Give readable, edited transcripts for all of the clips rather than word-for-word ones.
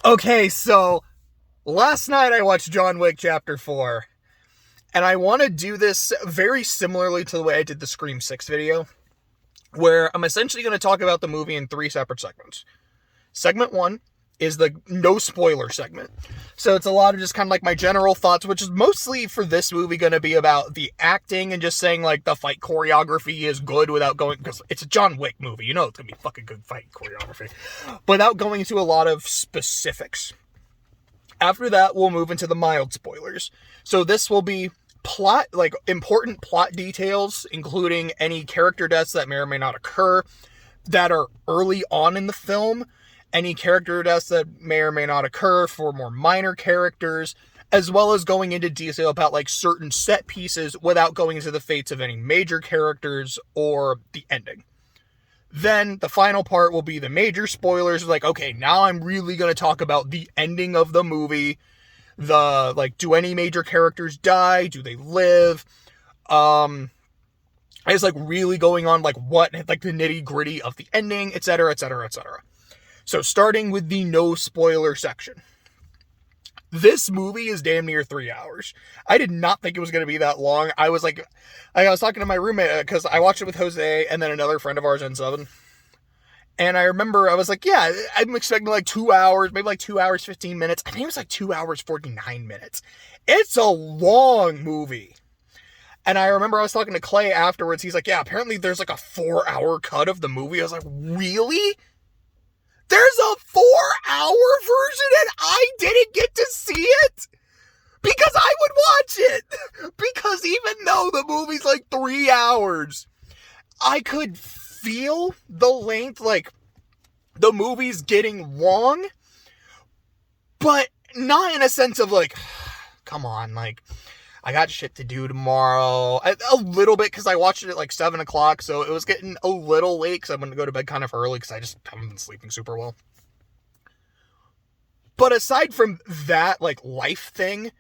Okay, so last night I watched John Wick Chapter 4, and I want to do this very similarly to the way I did the Scream 6 video, where I'm essentially going to talk about the movie in three separate segments. Segment 1 is the no spoiler segment. So it's a lot of just kind of like my general thoughts, which is mostly for this movie going to be about the acting and just saying like the fight choreography is good without going, because it's a John Wick movie, you know it's going to be fucking good fight choreography, without going into a lot of specifics. After that, we'll move into the mild spoilers. So this will be plot, like important plot details, including any character deaths that may or may not occur that are early on in the film, any character deaths that may or may not occur for more minor characters, as well as going into detail about like certain set pieces without going into the fates of any major characters or the ending. Then the final part will be the major spoilers. Like, okay, now I'm really going to talk about the ending of the movie. Do any major characters die? Do they live? It's like really going on like what, like the nitty gritty of the ending, etc., etc., etc. So starting with the no spoiler section. This movie is damn near 3 hours. I did not think it was going to be that long. I was talking to my roommate because I watched it with Jose and then another friend of ours, N7. And I remember I was like, yeah, I'm expecting like 2 hours, maybe like 2 hours, 15 minutes. I think it was like 2 hours, 49 minutes. It's a long movie. And I remember I was talking to Clay afterwards. He's like, yeah, apparently there's like a 4-hour cut of the movie. I was like, really? There's a 4-hour version and I didn't get to see it? Because I would watch it. Because even though the movie's like 3 hours, I could feel the length, like the movie's getting long, but not in a sense of like, come on, like, I got shit to do tomorrow. A little bit, because I watched it at like 7 o'clock, so it was getting a little late, because I'm going to go to bed kind of early, because I just haven't been sleeping super well. But aside from that, like, life thing,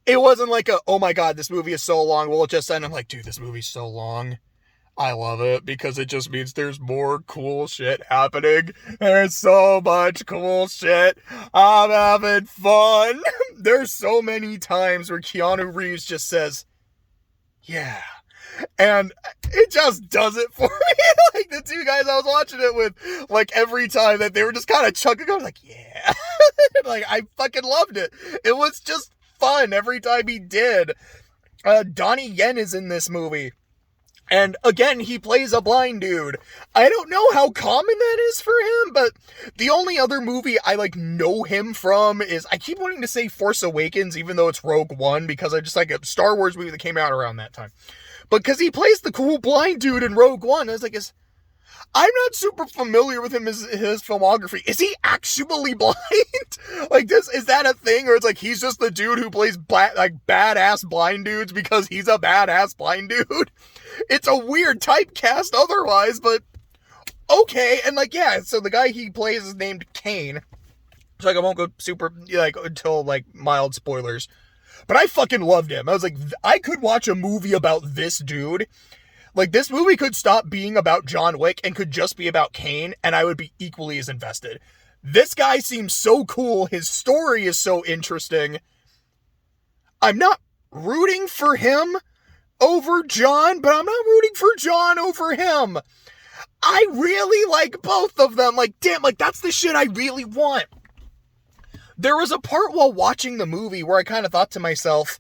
it wasn't like oh my god, this movie is so long, will it just end? I'm like, dude, this movie's so long. I love it, because it just means there's more cool shit happening. There's so much cool shit. I'm having fun. There's so many times where Keanu Reeves just says, yeah. And it just does it for me. Like, the two guys I was watching it with, like, every time that they were just kind of chugging, I was like, yeah. Like, I fucking loved it. It was just fun every time he did. Donnie Yen is in this movie. And again, he plays a blind dude. I don't know how common that is for him, but the only other movie I like know him from is, I keep wanting to say Force Awakens, even though it's Rogue One, because I just like a Star Wars movie that came out around that time. But because he plays the cool blind dude in Rogue One, I was like, I'm not super familiar with him as his filmography. Is he actually blind? Like, is that a thing? Or it's like he's just the dude who plays badass blind dudes because he's a badass blind dude? It's a weird typecast otherwise, but okay. And like, yeah, so the guy he plays is named Kane. So like, I won't go super, like, until like mild spoilers. But I fucking loved him. I was like, I could watch a movie about this dude. Like, this movie could stop being about John Wick and could just be about Kane, and I would be equally as invested. This guy seems so cool. His story is so interesting. I'm not rooting for him over John, but I'm not rooting for John over him. I really like both of them. Like, damn, like, that's the shit I really want. There was a part while watching the movie where I kind of thought to myself,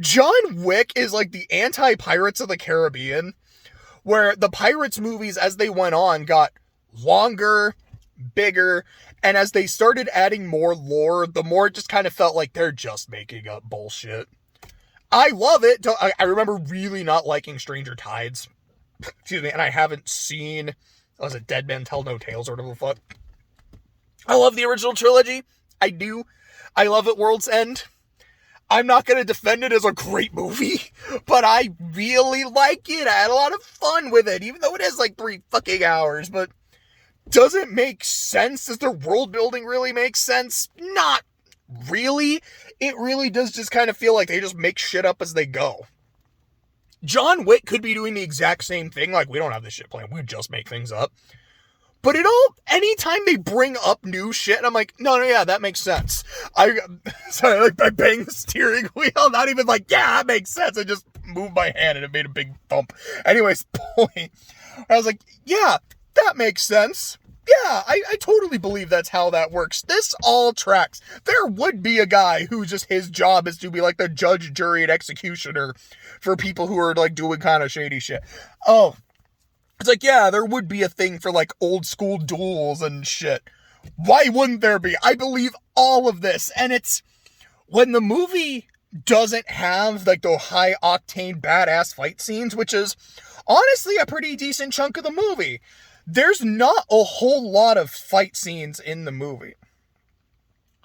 John Wick is like the anti-Pirates of the Caribbean, where the Pirates movies, as they went on, got longer, bigger, and as they started adding more lore, the more it just kind of felt like they're just making up bullshit. I love it. I remember really not liking Stranger Tides. Excuse me, and I haven't seen, was it Dead Men Tell No Tales or whatever the fuck? I love the original trilogy. I do. I love At World's End. I'm not going to defend it as a great movie, but I really like it. I had a lot of fun with it, even though it is like 3 fucking hours, but does it make sense? Does their world building really make sense? Not really. It really does just kind of feel like they just make shit up as they go. John Wick could be doing the exact same thing, like, we don't have this shit planned, we just make things up. But anytime they bring up new shit, I'm like, no, yeah, that makes sense. I banged the steering wheel, not even like, yeah, that makes sense. I just moved my hand and it made a big thump. Anyways, point. I was like, yeah, that makes sense. Yeah, I totally believe that's how that works. This all tracks. There would be a guy who just his job is to be like the judge, jury, and executioner for people who are like doing kind of shady shit. Oh, it's like, yeah, there would be a thing for like old school duels and shit. Why wouldn't there be? I believe all of this. And it's when the movie doesn't have like the high octane badass fight scenes, which is honestly a pretty decent chunk of the movie. There's not a whole lot of fight scenes in the movie.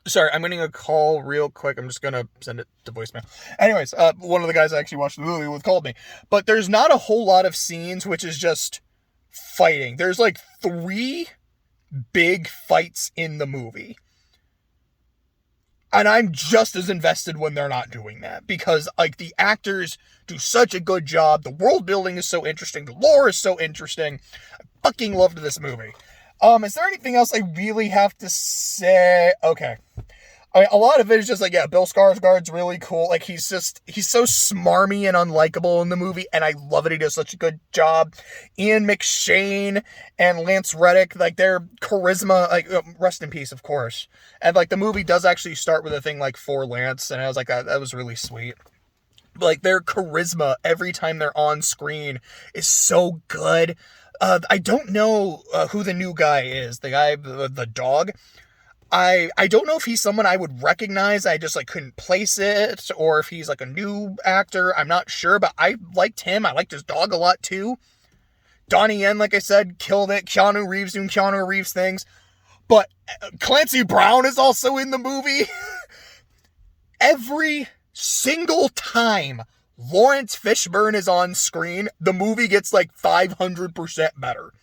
Sorry, I'm getting a call real quick. I'm just going to send it to voicemail. Anyways, one of the guys I actually watched the movie with called me. But there's not a whole lot of scenes, which is just fighting. There's like 3 big fights in the movie. And I'm just as invested when they're not doing that. Because, like, the actors do such a good job. The world building is so interesting. The lore is so interesting. I fucking loved this movie. Is there anything else I really have to say? Okay. I mean, a lot of it is just like, yeah, Bill Skarsgård's really cool. Like, he's so smarmy and unlikable in the movie, and I love it. He does such a good job. Ian McShane and Lance Reddick, like, their charisma, like, rest in peace, of course. And, like, the movie does actually start with a thing, like, for Lance, and I was like, that was really sweet. Like, their charisma every time they're on screen is so good. I don't know who the new guy is. The guy, the dog. I don't know if he's someone I would recognize. I just like couldn't place it, or if he's like a new actor. I'm not sure, but I liked him. I liked his dog a lot too. Donnie Yen, like I said, killed it. Keanu Reeves doing Keanu Reeves things. But Clancy Brown is also in the movie. Every single time Lawrence Fishburne is on screen, the movie gets like 500% better.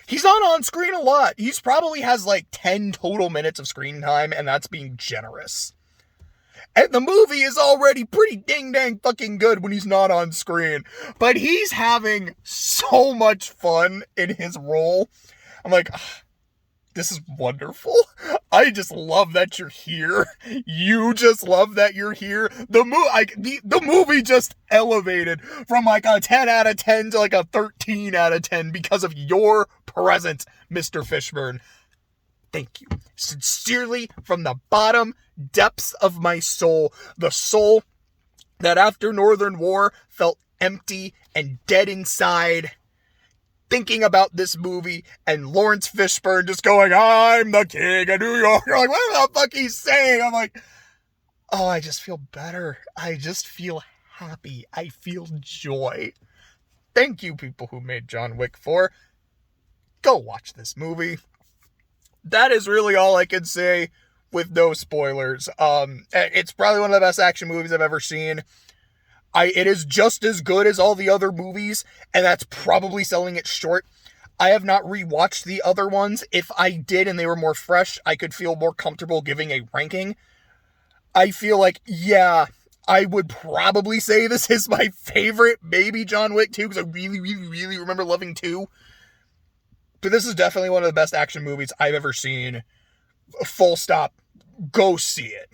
He's not on screen a lot. He's probably has like 10 total minutes of screen time, and that's being generous. And the movie is already pretty ding-dang fucking good when he's not on screen. But he's having so much fun in his role. I'm like, this is wonderful. I just love that you're here. You just love that you're here. The movie just elevated from like a 10 out of 10 to like a 13 out of 10 because of your presence, Mr. Fishburne. Thank you. Sincerely, from the bottom depths of my soul, the soul that after Northern War felt empty and dead inside, thinking about this movie and Lawrence Fishburne just going, I'm the king of New York. You're like, what the fuck he's saying? I'm like, oh, I just feel better. I just feel happy. I feel joy. Thank you, people who made John Wick 4. Go watch this movie. That is really all I can say with no spoilers. It's probably one of the best action movies I've ever seen. It is just as good as all the other movies, and that's probably selling it short. I have not rewatched the other ones. If I did and they were more fresh, I could feel more comfortable giving a ranking. I feel like, yeah, I would probably say this is my favorite, maybe John Wick 2, because I really, really, really remember loving 2. But this is definitely one of the best action movies I've ever seen. Full stop. Go see it.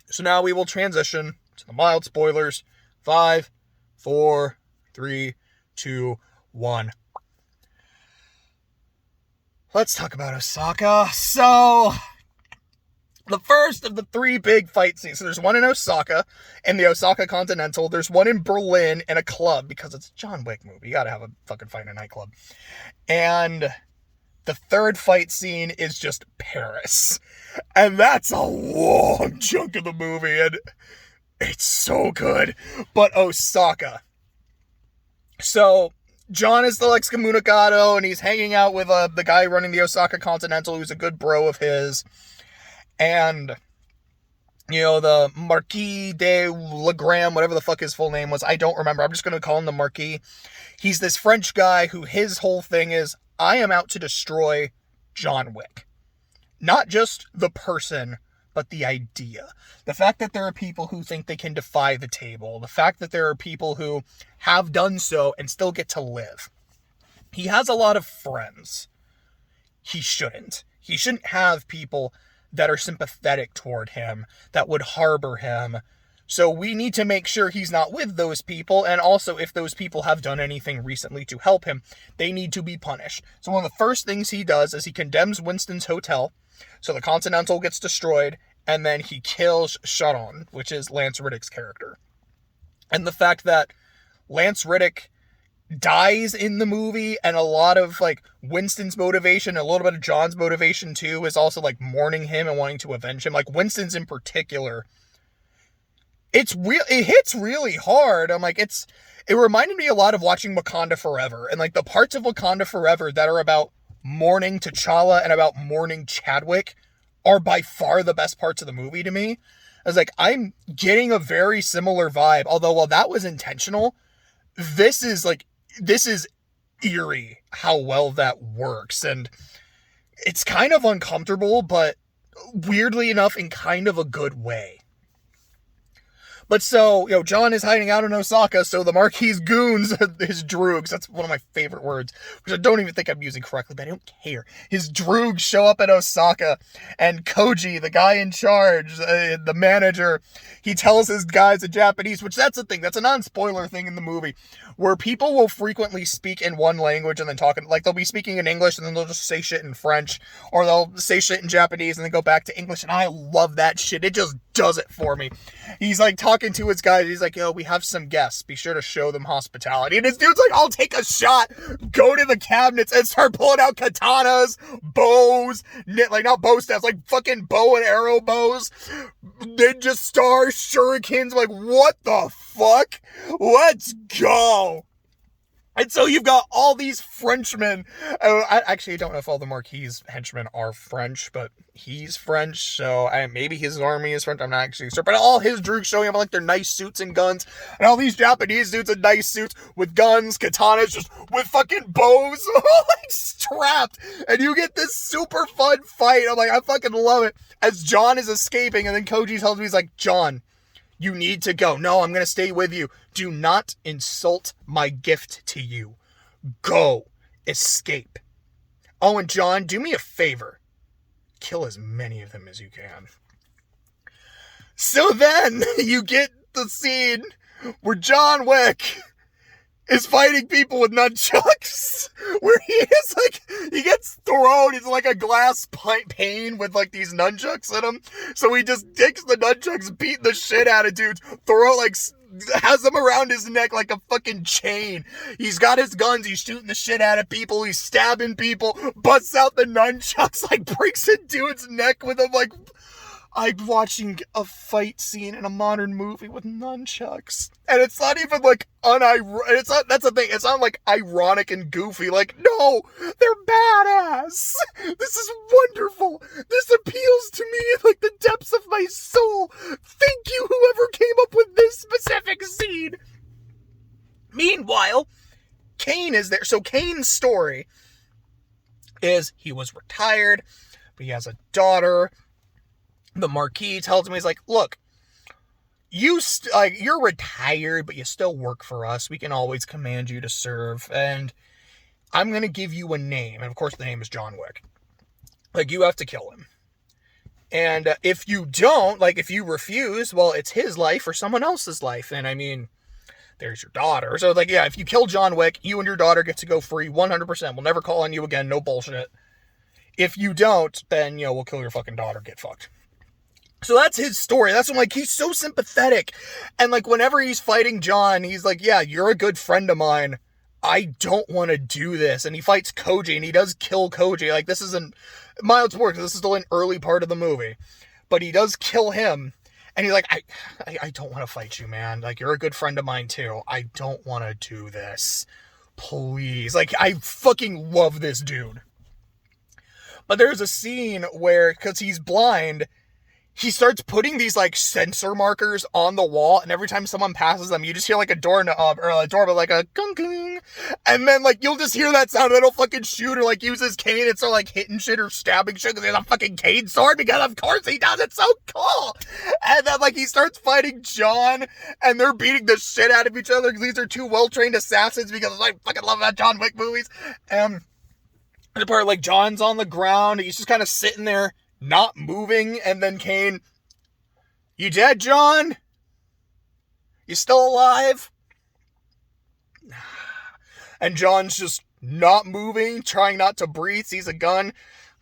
So now we will transition to the mild spoilers. 5, 4, 3, 2, 1. Let's talk about Osaka. So, the first of the 3 big fight scenes. So there's one in Osaka, in the Osaka Continental. There's one in Berlin in a club, because it's a John Wick movie. You gotta have a fucking fight in a nightclub. And the third fight scene is just Paris. And that's a long chunk of the movie, and it's so good. But Osaka. So, John is the excommunicado, and he's hanging out with the guy running the Osaka Continental, who's a good bro of his. And, you know, the Marquis de Legram, whatever the fuck his full name was, I don't remember. I'm just going to call him the Marquis. He's this French guy who his whole thing is, I am out to destroy John Wick. Not just the person, but the idea. The fact that there are people who think they can defy the table. The fact that there are people who have done so and still get to live. He has a lot of friends he shouldn't. He shouldn't have people that are sympathetic toward him, that would harbor him. So we need to make sure he's not with those people, and also if those people have done anything recently to help him, they need to be punished. So one of the first things he does is he condemns Winston's hotel, so the Continental gets destroyed, and then he kills Sharon, which is Lance Reddick's character. And the fact that Lance Reddick dies in the movie, and a lot of like Winston's motivation, a little bit of John's motivation too, is also like mourning him and wanting to avenge him. Like Winston's in particular, it hits really hard. I'm like, it reminded me a lot of watching Wakanda Forever, and like the parts of Wakanda Forever that are about mourning T'Challa and about mourning Chadwick are by far the best parts of the movie to me. I was like, I'm getting a very similar vibe, although while that was intentional, this is eerie how well that works, and it's kind of uncomfortable, but weirdly enough in kind of a good way. But so, John is hiding out in Osaka, so the Marquis goons, his droogs, that's one of my favorite words, which I don't even think I'm using correctly, but I don't care. His droogs show up in Osaka, and Koji, the guy in charge, the manager, he tells his guys in Japanese, which that's the thing, that's a non-spoiler thing in the movie, where people will frequently speak in one language and then talk, like they'll be speaking in English and then they'll just say shit in French, or they'll say shit in Japanese and then go back to English, and I love that shit. It just does it for me. He's like talking to his guys, he's like, we have some guests, be sure to show them hospitality, and his dude's like, I'll take a shot, go to the cabinets and start pulling out katanas, bows, like not bow staffs, like fucking bow and arrow bows, ninja stars, shurikens, like what the fuck? Let's go. And so you've got all these Frenchmen. I actually don't know if all the Marquis henchmen are French, but he's French, so maybe his army is French. I'm not actually sure. But all his droogs showing up in like their nice suits and guns, and all these Japanese dudes in nice suits with guns, katanas, just with fucking bows, like strapped. And you get this super fun fight. I'm like, I fucking love it. As John is escaping, and then Koji tells me, he's like, John, you need to go. No, I'm going to stay with you. Do not insult my gift to you. Go. Escape. Oh, and John, do me a favor. Kill as many of them as you can. So then you get the scene where John Wick is fighting people with nunchucks, where he gets thrown into like a glass pane with like these nunchucks in him, so he just takes the nunchucks, beating the shit out of dudes, has them around his neck like a fucking chain. He's got his guns, he's shooting the shit out of people, he's stabbing people, busts out the nunchucks, like breaks a dude's neck with them, like I'm watching a fight scene in a modern movie with nunchucks. And it's not even like that's the thing, it's not like ironic and goofy, like, no, they're badass. This is wonderful. This appeals to me in like the depths of my soul. Thank you, whoever came up with this specific scene. Meanwhile, Kane is there. So Kane's story is he was retired, but he has a daughter. The Marquis tells me, he's like, look, you're retired, but you still work for us. We can always command you to serve, and I'm going to give you a name. And of course, the name is John Wick. Like, you have to kill him. And if you don't, like, if you refuse, well, it's his life or someone else's life. And I mean, there's your daughter. So, like, yeah, if you kill John Wick, you and your daughter get to go free 100%. We'll never call on you again. No bullshit. If you don't, then, we'll kill your fucking daughter. Get fucked. So that's his story. That's what I'm like, he's so sympathetic. And like, whenever he's fighting John, he's like, yeah, you're a good friend of mine. I don't want to do this. And he fights Koji, and he does kill Koji. Like, this isn't mild work. This is still an early part of the movie. But he does kill him. And he's like, I don't want to fight you, man. Like, you're a good friend of mine, too. I don't want to do this. Please. Like, I fucking love this dude. But there's a scene where, because he's blind, he starts putting these, like, sensor markers on the wall, and every time someone passes them, you just hear, like, a doorknob, or a doorbell, like, a gung-gung, and then, like, you'll just hear that sound, and it'll fucking shoot, or, like, use his cane, and start, like, hitting shit or stabbing shit, because he has a fucking cane sword, because of course he does, it's so cool! And then, like, he starts fighting John, and they're beating the shit out of each other, because these are two well-trained assassins, because I fucking love that John Wick movies, the part like John's on the ground, he's just kind of sitting there, not moving, and then Kane, "You dead, John? You still alive?" And John's just not moving, trying not to breathe, sees a gun,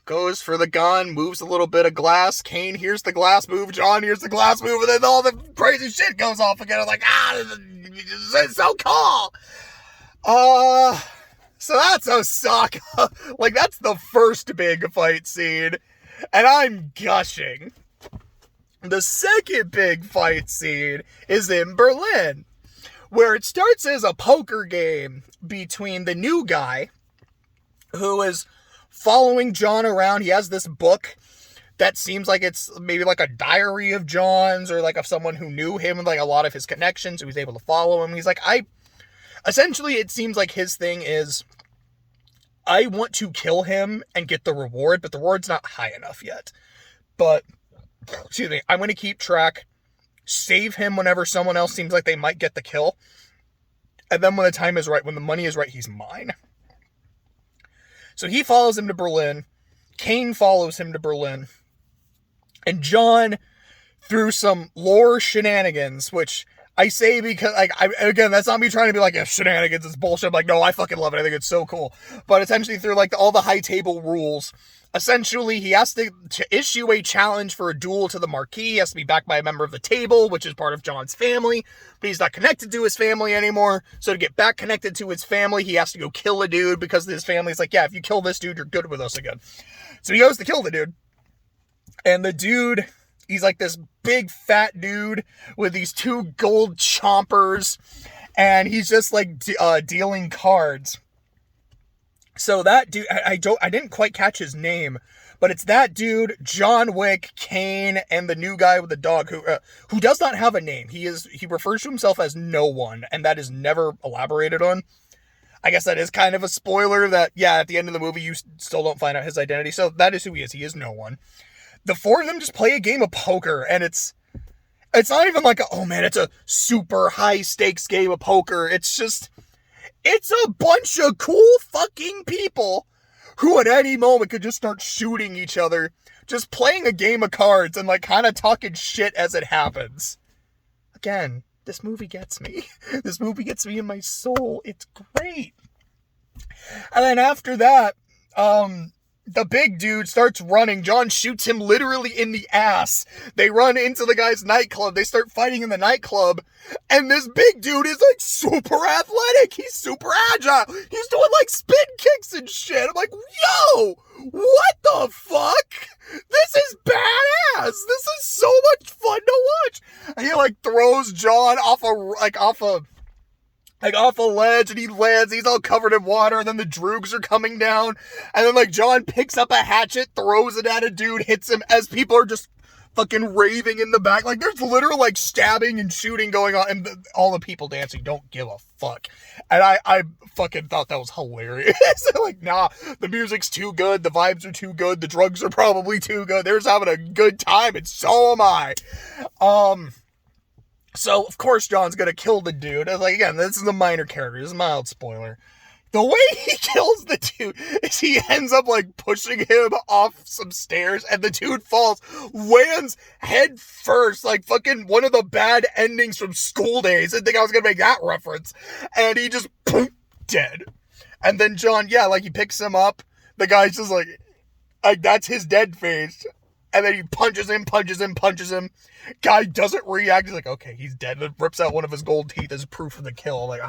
goes for the gun, moves a little bit of glass. Kane hears the glass move, John hears the glass move, and then all the crazy shit goes off again. I'm like, this is so cool. So that's Osaka. Like, that's the first big fight scene, and I'm gushing. The second big fight scene is in Berlin, where it starts as a poker game between the new guy, who is following John around. He has this book that seems like it's maybe like a diary of John's, or like of someone who knew him and like a lot of his connections, who was able to follow him. He's like, essentially it seems like his thing is, I want to kill him and get the reward, but the reward's not high enough yet. But, excuse me, I'm going to keep track, save him whenever someone else seems like they might get the kill, and then when the time is right, when the money is right, he's mine. So he follows him to Berlin, Kane follows him to Berlin, and John, through some lore shenanigans, which I say because, like, again, that's not me trying to be like, yeah, shenanigans is bullshit. I'm like, no, I fucking love it. I think it's so cool. But essentially through, like, all the high table rules, essentially he has to issue a challenge for a duel to the Marquis. He has to be backed by a member of the table, which is part of John's family, but he's not connected to his family anymore. So to get back connected to his family, he has to go kill a dude, because his family's like, yeah, if you kill this dude, you're good with us again. So he goes to kill the dude. And the dude, he's like this big fat dude with these two gold chompers, and he's just like dealing cards. So that dude, I didn't quite catch his name, but it's that dude, John Wick, Kane, and the new guy with the dog who does not have a name. He refers to himself as no one, and that is never elaborated on. I guess that is kind of a spoiler that, yeah, at the end of the movie, you still don't find out his identity. So that is who he is. He is no one. The four of them just play a game of poker, and it's not even like, oh man, it's a super high stakes game of poker. It's just, it's a bunch of cool fucking people who at any moment could just start shooting each other, just playing a game of cards and like kind of talking shit as it happens. Again, this movie gets me. This movie gets me in my soul. It's great. And then after that, the big dude starts running. John shoots him literally in the ass. They run into the guy's nightclub. They start fighting in the nightclub. And this big dude is like super athletic. He's super agile. He's doing like spin kicks and shit. I'm like, yo, what the fuck? This is badass. This is so much fun to watch. And he like throws John off a ledge, and he lands, he's all covered in water, and then the droogs are coming down, and then, like, John picks up a hatchet, throws it at a dude, hits him, as people are just fucking raving in the back. Like, there's literal, like, stabbing and shooting going on, and all the people dancing don't give a fuck. And I fucking thought that was hilarious. Like, nah, the music's too good, the vibes are too good, the drugs are probably too good, they're just having a good time, and so am I. So, of course, John's gonna kill the dude. I was like, again, this is a minor character. This is a mild spoiler. The way he kills the dude is he ends up, like, pushing him off some stairs, and the dude falls, lands head first, like fucking one of the bad endings from School Days. I didn't think I was gonna make that reference. And he just, poof, dead. And then John, yeah, like, he picks him up. The guy's just like, that's his dead face. And then he punches him. Guy doesn't react. He's like, okay, he's dead. And rips out one of his gold teeth as proof of the kill. I'm like,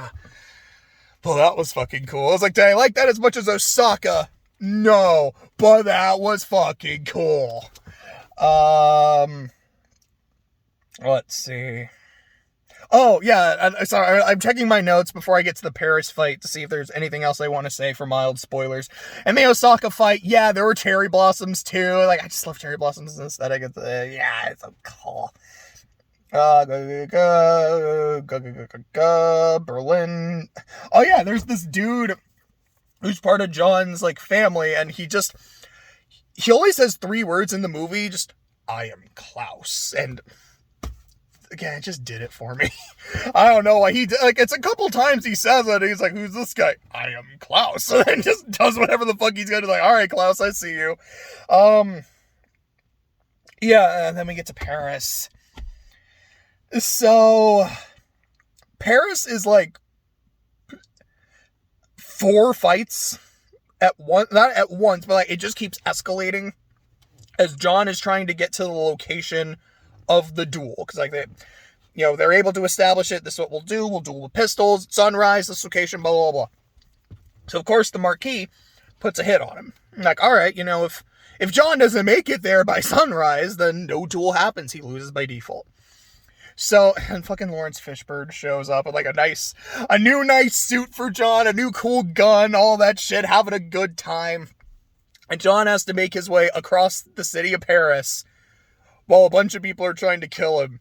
well, that was fucking cool. I was like, did I like that as much as Osaka? No, but that was fucking cool. Let's see. Oh, yeah, sorry, I'm checking my notes before I get to the Paris fight to see if there's anything else I want to say for mild spoilers. And the Osaka fight, yeah, there were cherry blossoms too. Like, I just love cherry blossoms and aesthetic. Yeah, it's so cool. Berlin. Oh, yeah, there's this dude who's part of John's, like, family, and he only says 3 words in the movie, just, I am Klaus, and again, it just did it for me. I don't know why he did. Like, it's a couple times he says it. He's like, who's this guy? I am Klaus. And then just does whatever the fuck he's gonna do. Like, all right, Klaus, I see you. Yeah, and then we get to Paris. So, Paris is like 4 fights at once. Not at once, but like it just keeps escalating as John is trying to get to the location of the duel. Because like they're able to establish it. This is what we'll do. We'll duel with pistols. Sunrise, this location, blah, blah, blah. So, of course, the Marquis puts a hit on him. I'm like, all right, if John doesn't make it there by sunrise, then no duel happens. He loses by default. So, and fucking Lawrence Fishburne shows up with like a new nice suit for John, a new cool gun, all that shit, having a good time. And John has to make his way across the city of Paris while a bunch of people are trying to kill him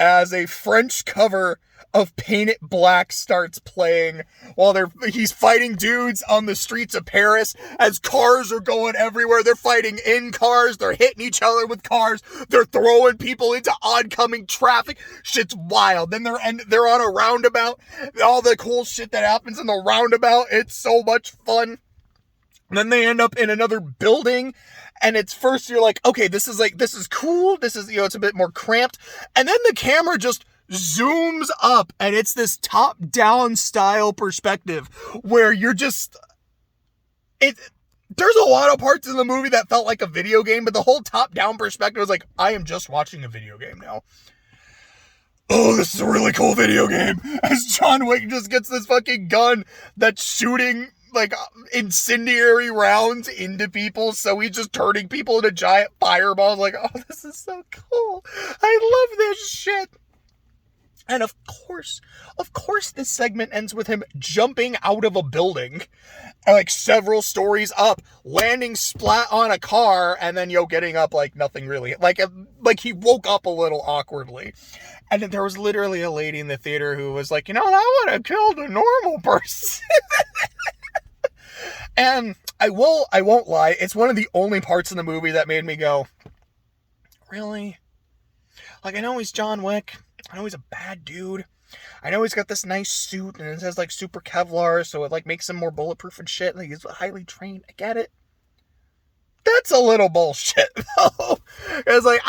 as a French cover of Paint It Black starts playing while he's fighting dudes on the streets of Paris as cars are going everywhere. They're fighting in cars. They're hitting each other with cars. They're throwing people into oncoming traffic. Shit's wild. Then they're on a roundabout. All the cool shit that happens in the roundabout. It's so much fun. And then they end up in another building. And it's first you're like, okay, this is cool. This is, it's a bit more cramped. And then the camera just zooms up and it's this top-down style perspective where you're just... There's a lot of parts in the movie that felt like a video game, but the whole top-down perspective was like, I am just watching a video game now. Oh, this is a really cool video game. As John Wick just gets this fucking gun that's shooting like incendiary rounds into people, so he's just turning people into giant fireballs. Like, oh, this is so cool. I love this shit. And of course, this segment ends with him jumping out of a building, like several stories up, landing splat on a car, and then getting up like nothing really. Like he woke up a little awkwardly. And then there was literally a lady in the theater who was like, that would have killed a normal person. And I won't lie, it's one of the only parts in the movie that made me go, really? Like, I know he's John Wick. I know he's a bad dude. I know he's got this nice suit and it says like super Kevlar, so it like makes him more bulletproof and shit. Like, he's highly trained. I get it. That's a little bullshit, though. It's like,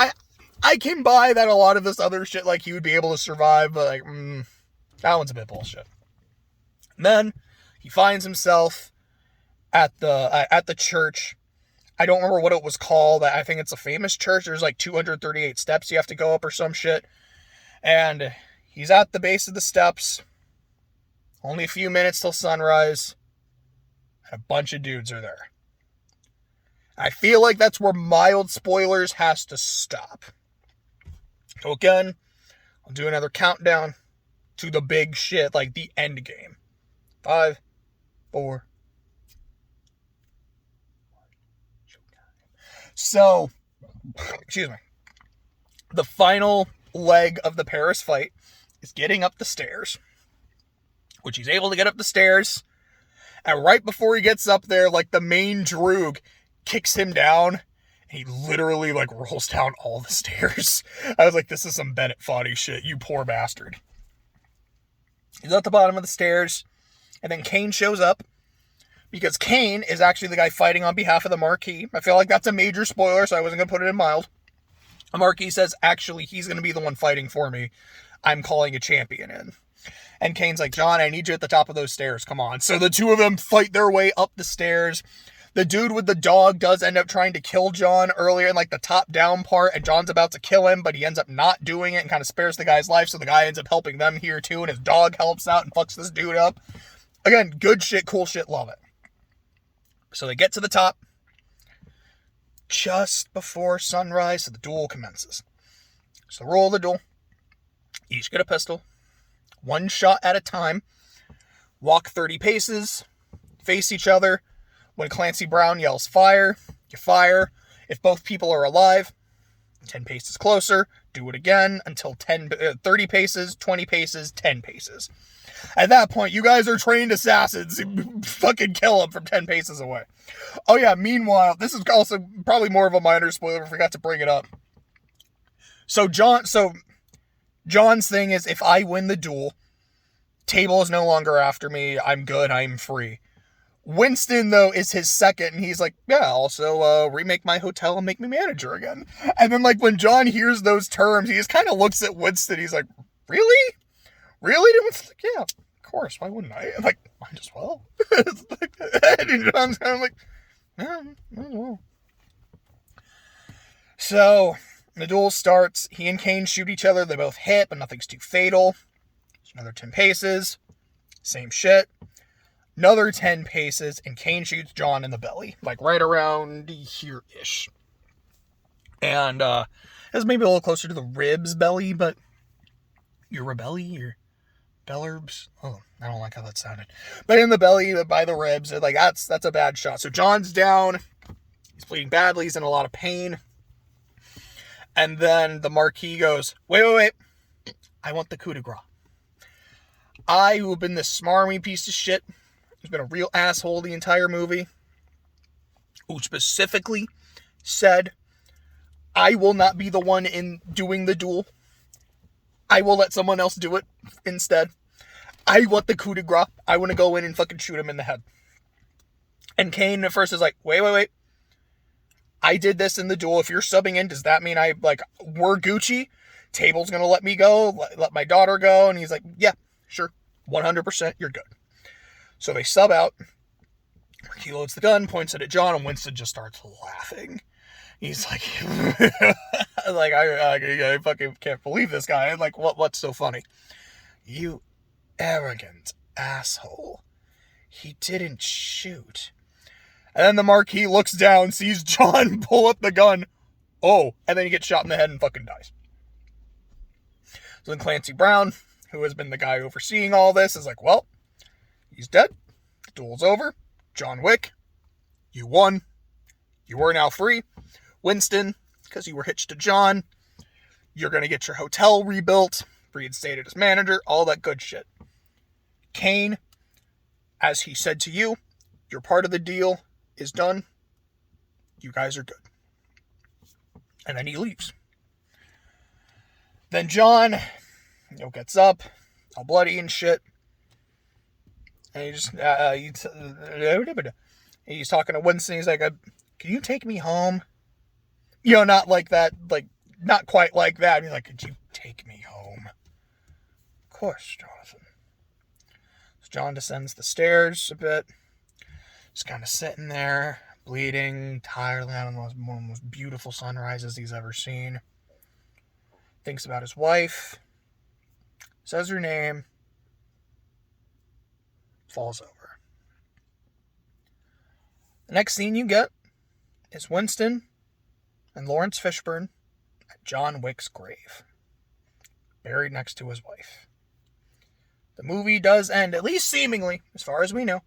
I can buy that a lot of this other shit, like, he would be able to survive, but like, that one's a bit bullshit. And then he finds himself at the church. I don't remember what it was called. I think it's a famous church. There's like 238 steps you have to go up or some shit. And he's at the base of the steps. Only a few minutes till sunrise. And a bunch of dudes are there. I feel like that's where mild spoilers has to stop. So again, I'll do another countdown to the big shit, like the end game. 5, 4. So, excuse me. The final leg of the Paris fight is getting up the stairs, which he's able to get up the stairs. And right before he gets up there, like the main droog kicks him down. And he literally like rolls down all the stairs. I was like, this is some Bennett Foddy shit, you poor bastard. He's at the bottom of the stairs. And then Kane shows up. Because Kane is actually the guy fighting on behalf of the Marquis. I feel like that's a major spoiler, so I wasn't going to put it in mild. The Marquis says, actually, he's going to be the one fighting for me. I'm calling a champion in. And Kane's like, John, I need you at the top of those stairs. Come on. So the two of them fight their way up the stairs. The dude with the dog does end up trying to kill John earlier in like the top down part. And John's about to kill him, but he ends up not doing it and kind of spares the guy's life. So the guy ends up helping them here too. And his dog helps out and fucks this dude up. Again, good shit, cool shit, love it. So they get to the top just before sunrise, so the duel commences. So the rule of the duel, each get a pistol, one shot at a time, walk 30 paces, face each other. When Clancy Brown yells fire, you fire. If both people are alive, 10 paces closer, do it again until 30 paces, 20 paces, 10 paces. At that point, you guys are trained assassins. Fucking kill them from 10 paces away. Oh yeah, meanwhile, this is also probably more of a minor spoiler. I forgot to bring it up. So John's thing is, if I win the duel, Table is no longer after me. I'm good. I'm free. Winston, though, is his second, and he's like, yeah, also remake my hotel and make me manager again. And then, like, when John hears those terms, he just kind of looks at Winston. He's like, really? Really? And Winston's like, yeah, of course. Why wouldn't I? I'm like, might as well. And John's kind of like, yeah, might as well. So, the duel starts. He and Kane shoot each other. They both hit, but nothing's too fatal. There's another 10 paces. Same shit. Another 10 paces, and Kane shoots John in the belly. Like, right around here-ish. And, it's maybe a little closer to the ribs belly, but your bellerbs. Oh, I don't like how that sounded. But in the belly, by the ribs, like, that's a bad shot. So John's down. He's bleeding badly. He's in a lot of pain. And then the Marquis goes, wait. I want the coup de grace. I, who have been this smarmy piece of shit, who's been a real asshole the entire movie, who specifically said, I will not be the one in doing the duel. I will let someone else do it instead. I want the coup de grace. I want to go in and fucking shoot him in the head. And Kane at first is like, wait. I did this in the duel. If you're subbing in, does that mean we're Gucci? Table's going to let me go, let my daughter go? And he's like, yeah, sure. 100%, you're good. So they sub out. He loads the gun, points it at John, and Winston just starts laughing. He's like, I fucking can't believe this guy. I'm like, what's so funny? You arrogant asshole. He didn't shoot. And then the Marquis looks down, sees John pull up the gun. Oh, and then he gets shot in the head and fucking dies. So then Clancy Brown, who has been the guy overseeing all this, is like, well, he's dead. The duel's over. John Wick, you won. You are now free. Winston, because you were hitched to John, you're going to get your hotel rebuilt, reinstated as manager, all that good shit. Kane, as he said to you, your part of the deal is done. You guys are good. And then he leaves. Then John, gets up, all bloody and shit. And he just, he's talking to Winston. He's like, can you take me home? Not like that, not quite like that. He's like, could you take me home? Of course, Jonathan. So John descends the stairs a bit. Just kind of sitting there, bleeding, tired, having one of the most beautiful sunrises he's ever seen. Thinks about his wife. Says her name. Falls over. The next scene you get is Winston and Lawrence Fishburne at John Wick's grave, buried next to his wife. The movie does end, at least seemingly, as far as we know,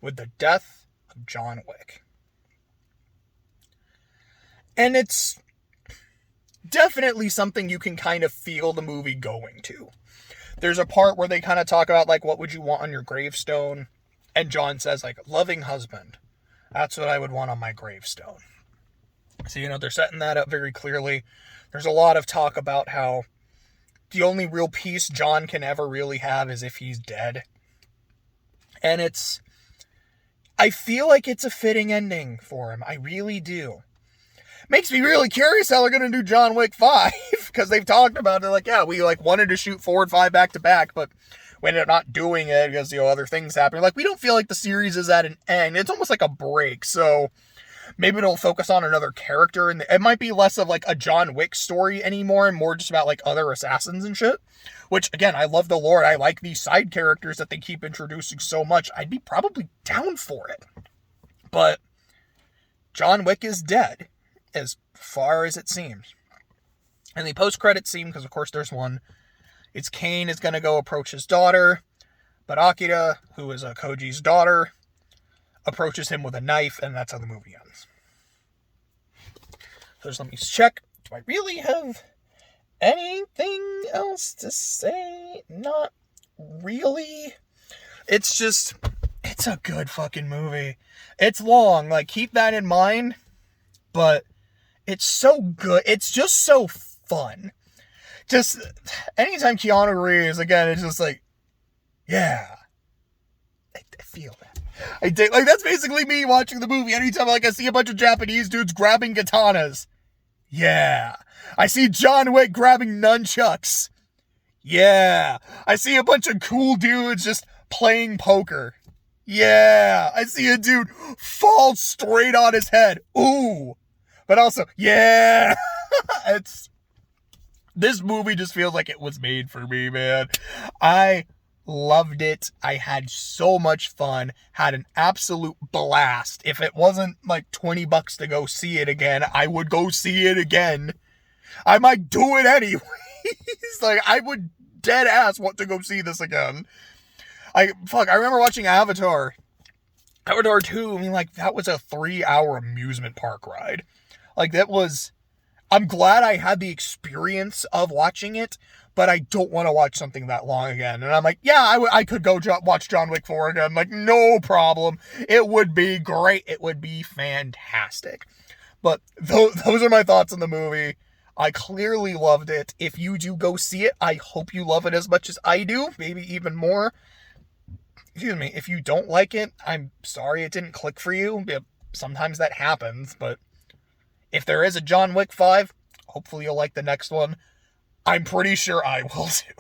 with the death of John Wick. And it's definitely something you can kind of feel the movie going to. There's a part where they kind of talk about, what would you want on your gravestone? And John says, loving husband. That's what I would want on my gravestone. So, they're setting that up very clearly. There's a lot of talk about how the only real peace John can ever really have is if he's dead. And I feel like it's a fitting ending for him. I really do. Makes me really curious how they're going to do John Wick 5, because they've talked about it, we wanted to shoot 4 and 5 back to back, but we ended up not doing it because, other things happen. We don't feel like the series is at an end. It's almost like a break, so maybe it'll focus on another character, and it might be less of, a John Wick story anymore, and more just about, other assassins and shit, which, again, I love the lore. I like these side characters that they keep introducing so much. I'd be probably down for it. But John Wick is dead, as far as it seems. And the post-credit scene, because of course there's one, it's Kane is going to go approach his daughter, but Akira, who is Koji's daughter, approaches him with a knife, and that's how the movie ends. So just let me check. Do I really have anything else to say? Not really. It's a good fucking movie. It's long, keep that in mind, but it's so good. It's just so fun. just anytime Keanu Reeves, again, it's just like, yeah, I feel that. I did, like, that's basically me watching the movie. Anytime, like, I see a bunch of Japanese dudes grabbing katanas. Yeah. I see John Wick grabbing nunchucks. Yeah. I see a bunch of cool dudes just playing poker. Yeah. I see a dude fall straight on his head. Ooh. But also, yeah. This movie just feels like it was made for me, man. I loved it. I had so much fun. Had an absolute blast. If it wasn't like $20 to go see it again, I would go see it again. I might do it anyways. Like, I would dead ass want to go see this again. I remember watching Avatar 2. I mean, like, that was a 3-hour amusement park ride. Like, I'm glad I had the experience of watching it, but I don't want to watch something that long again. And I'm like, yeah, I could go watch John Wick 4 again. Like, no problem. It would be great. It would be fantastic. But those are my thoughts on the movie. I clearly loved it. If you do go see it, I hope you love it as much as I do. Maybe even more. Excuse me. If you don't like it, I'm sorry it didn't click for you. Sometimes that happens, but if there is a John Wick 5, hopefully you'll like the next one. I'm pretty sure I will too.